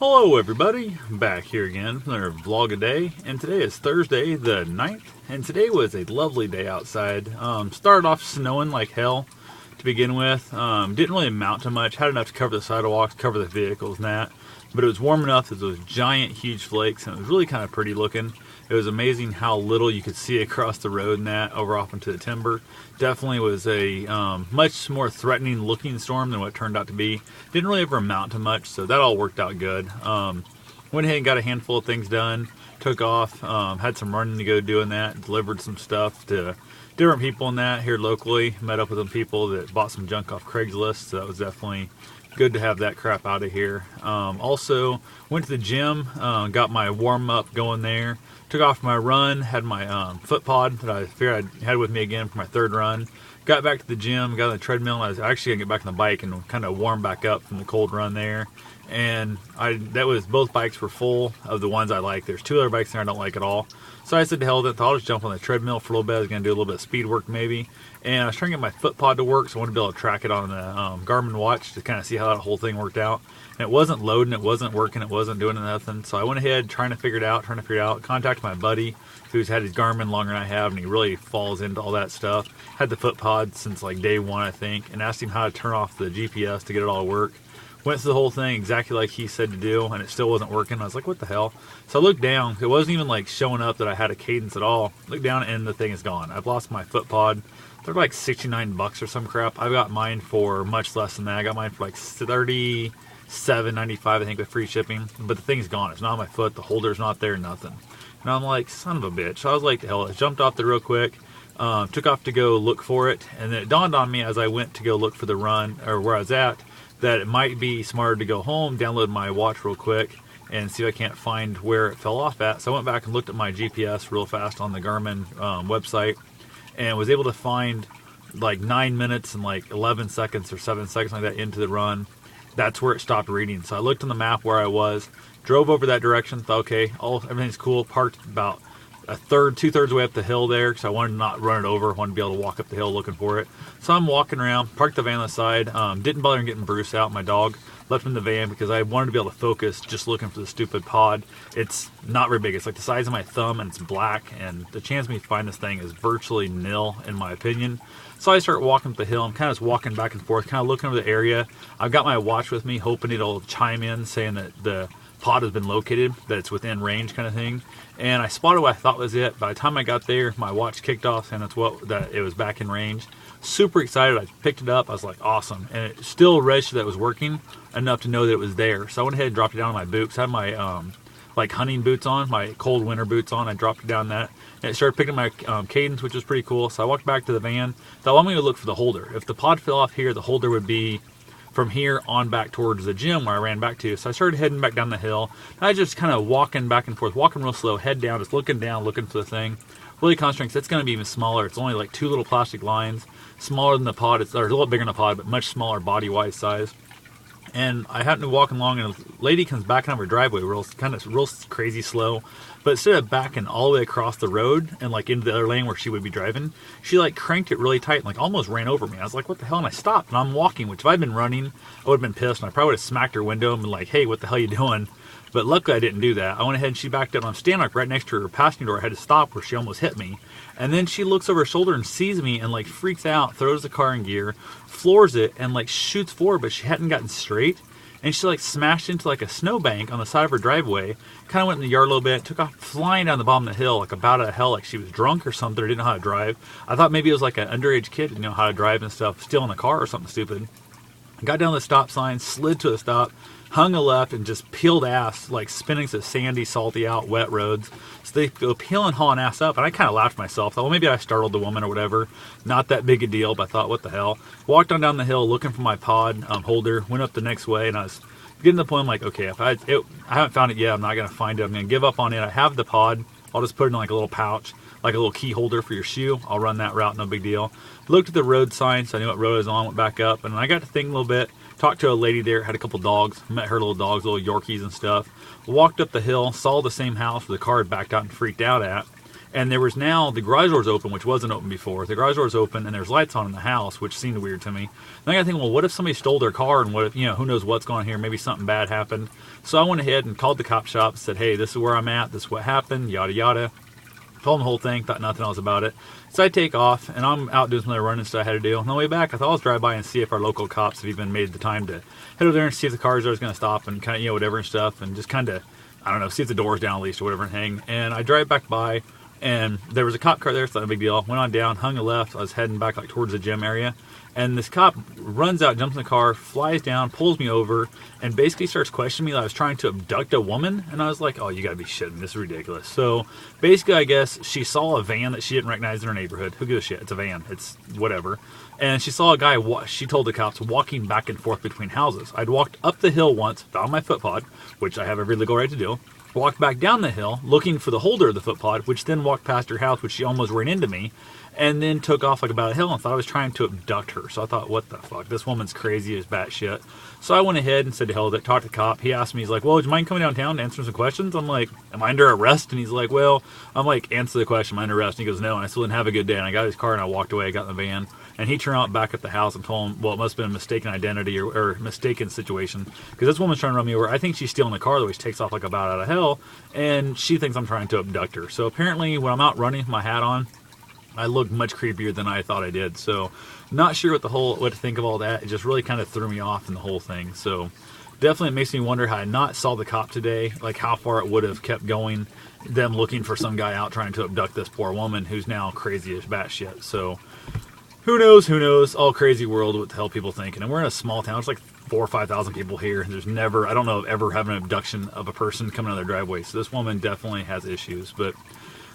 Hello everybody, back here again for another vlog a day, and today is Thursday the 9th, and today was a lovely day outside. Started off snowing like hell to begin with. Didn't really amount to much, had enough to cover the sidewalks, cover the vehicles and that, but it was warm enough that those giant huge flakes, and it was really kind of pretty looking. It was amazing how little you could see across the road and that over off into the timber. Definitely was a much more threatening looking storm than what it turned out to be. Didn't really ever amount to much, so that all worked out good. Went ahead and got a handful of things done, took off, had some running to go doing that, delivered some stuff to different people in that here locally, met up with some people that bought some junk off Craigslist, so that was definitely good to have that crap out of here. Also went to the gym, got my warm up going there, took off my run, had my foot pod that I figured I had with me again for my third run. Got back to the gym, got on the treadmill, and I was actually gonna get back on the bike and kind of warm back up from the cold run there. And that was, both bikes were full of the ones I like. There's two other bikes there I don't like at all. So I said to hell with it, I'll just jump on the treadmill for a little bit. I was gonna do a little bit of speed work maybe. And I was trying to get my foot pod to work, so I wanted to be able to track it on the Garmin watch to kind of see how that whole thing worked out. And it wasn't loading, it wasn't working, it wasn't doing nothing. So I went ahead trying to figure it out, contacted my buddy who's had his Garmin longer than I have, and he really falls into all that stuff. Had the foot pod since like day one, I think, and asked him how to turn off the GPS to get it all to work. Went through the whole thing exactly like he said to do, and it still wasn't working. I was like, what the hell? So I looked down. It wasn't even like showing up that I had a cadence at all. Looked down and the thing is gone. I've lost my foot pod. They're like $69 or some crap. I got mine for much less than that. I got mine for like $37.95, I think, with free shipping. But the thing's gone. It's not on my foot. The holder's not there, nothing. And I'm like, son of a bitch. So I was like, the hell, I jumped off there real quick. Took off to go look for it. And then it dawned on me as I went to go look for the run, or where I was at, that it might be smarter to go home, download my watch real quick, and see if I can't find where it fell off at. So I went back and looked at my GPS real fast on the Garmin website, and was able to find like 9 minutes and like 11 seconds or 7 seconds like that into the run. That's where it stopped reading. So I looked on the map where I was, drove over that direction, thought, okay, everything's cool, parked about two-thirds way up the hill there, because I wanted to not run it over. I wanted to be able to walk up the hill looking for it. So I'm walking around, parked the van on the side, didn't bother getting Bruce out, my dog. Left him in the van because I wanted to be able to focus just looking for the stupid pod. It's not very big. It's like the size of my thumb, and it's black, and the chance of me finding this thing is virtually nil, in my opinion. So I start walking up the hill. I'm kind of just walking back and forth, kind of looking over the area. I've got my watch with me, hoping it'll chime in, saying that the pod has been located, that it's within range kind of thing. And I spotted what I thought was it. By the time I got there, my watch kicked off, and that it was back in range. Super excited. I picked it up. I was like, awesome. And it still registered that it was working enough to know that it was there. So I went ahead and dropped it down on my boots. I had my like hunting boots on, my cold winter boots on. I dropped it down that, and it started picking my cadence, which was pretty cool. So I walked back to the van. Thought, well, I'm going to look for the holder. If the pod fell off here, the holder would be from here on back towards the gym where I ran back to. So I started heading back down the hill. I was just kind of walking back and forth, walking real slow, head down, just looking down, looking for the thing. Really concentrating, because it's going to be even smaller. It's only like two little plastic lines, smaller than the pod. It's a little bigger than the pod, but much smaller body-wise size. And I happen to be walking along, and a lady comes backing up her driveway real crazy slow. But instead of backing all the way across the road and like into the other lane where she would be driving, she like cranked it really tight and like almost ran over me. I was like, what the hell? And I stopped, and I'm walking, which if I'd been running, I would have been pissed, and I probably would have smacked her window and been like, hey, what the hell are you doing? But luckily I didn't do that. I went ahead and she backed up, and I'm standing like right next to her passenger door. I had to stop where she almost hit me. And then she looks over her shoulder and sees me and like freaks out, throws the car in gear, floors it, and like shoots forward, but she hadn't gotten straight. And she like smashed into like a snowbank on the side of her driveway, kind of went in the yard a little bit, took off flying down the bottom of the hill, like about out of hell, like she was drunk or something, or didn't know how to drive. I thought maybe it was like an underage kid, didn't know how to drive and stuff, still in the car or something stupid. Got down the stop sign, slid to a stop, hung a left, and just peeled ass, like spinning to sandy, salty out, wet roads. So they go peeling, hauling ass up, and I kind of laughed to myself. Thought, well, maybe I startled the woman or whatever. Not that big a deal, but I thought, what the hell? Walked on down the hill looking for my pod holder, went up the next way, and I was getting to the point, I'm like, okay, if I haven't found it yet, I'm not going to find it. I'm going to give up on it. I have the pod. I'll just put it in like a little pouch, like a little key holder for your shoe. I'll run that route, no big deal. Looked at the road sign, so I knew what road I was on, went back up, and I got to thinking a little bit. Talked to a lady there, had a couple dogs, met her little dogs, little Yorkies and stuff. Walked up the hill, saw the same house where the car had backed out and freaked out at, And there was now the garage doors open, which wasn't open before. The garage doors open, and there's lights on in the house, which seemed weird to me. Then I got thinking, well, what if somebody stole their car, and what if, who knows what's going on here? Maybe something bad happened. So I went ahead and called the cop shop, said, hey, this is where I'm at, this is what happened, yada yada. Told them the whole thing, thought nothing else about it. So I take off, and I'm out doing some other running stuff I had to do. On the way back, I thought I'll drive by and see if our local cops have even made the time to head over there and see if the cars are going to stop and kind of, whatever and stuff, and just kind of, I don't know, see if the door's down at least or whatever and hang. And I drive back by, and there was a cop car there, so not a big deal. Went on down, hung a left. I was heading back like towards the gym area. And this cop runs out, jumps in the car, flies down, pulls me over, and basically starts questioning me that I was trying to abduct a woman. And I was like, oh, you gotta be shitting me. This is ridiculous. So basically, I guess she saw a van that she didn't recognize in her neighborhood. Who gives a shit? It's a van. It's whatever. And she saw a guy, she told the cops, walking back and forth between houses. I'd walked up the hill once, found my foot pod, which I have every legal right to do. Walked back down the hill, looking for the holder of the foot pod, which then walked past her house, which she almost ran into me, and then took off like about a hill and thought I was trying to abduct her. So I thought, what the fuck? This woman's crazy as batshit. So I went ahead and said to hell with it, talked to the cop. He asked me, he's like, well, would you mind coming downtown to answer some questions? I'm like, am I under arrest? And he's like, well, I'm like, answer the question, am I under arrest? And he goes, no. And I still didn't have a good day. And I got his car and I walked away, I got in the van. And he turned out back at the house and told him, well, it must have been a mistaken identity or mistaken situation. Because this woman's trying to run me over. I think she's stealing the car, though, which takes off like a bat out of hell. And she thinks I'm trying to abduct her. So apparently, when I'm out running with my hat on, I look much creepier than I thought I did. So not sure what to think of all that. It just really kind of threw me off in the whole thing. So definitely it makes me wonder how I not saw the cop today, like how far it would have kept going, them looking for some guy out trying to abduct this poor woman who's now crazy as batshit. So who knows, all crazy world, what the hell people thinking. And we're in a small town, it's like 4,000 or 5,000 people here. There's never, I don't know of ever having an abduction of a person coming out of their driveway. So this woman definitely has issues, but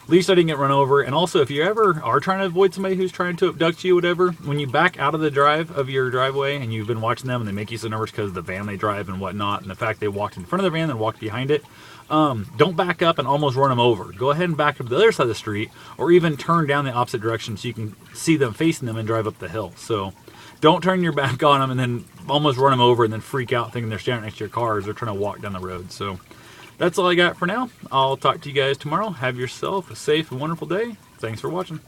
at least I didn't get run over. And also, if you ever are trying to avoid somebody who's trying to abduct you, whatever, when you back out of the drive of your driveway and you've been watching them and they make you so nervous because of the van they drive and whatnot, and the fact they walked in front of the van and walked behind it, don't back up and almost run them over. Go ahead and back up to the other side of the street, or even turn down the opposite direction so you can see them facing them and drive up the hill. So don't turn your back on them and then almost run them over and then freak out thinking they're standing next to your car as they're trying to walk down the road. So that's all I got for now. I'll talk to you guys tomorrow. Have yourself a safe and wonderful day. Thanks for watching.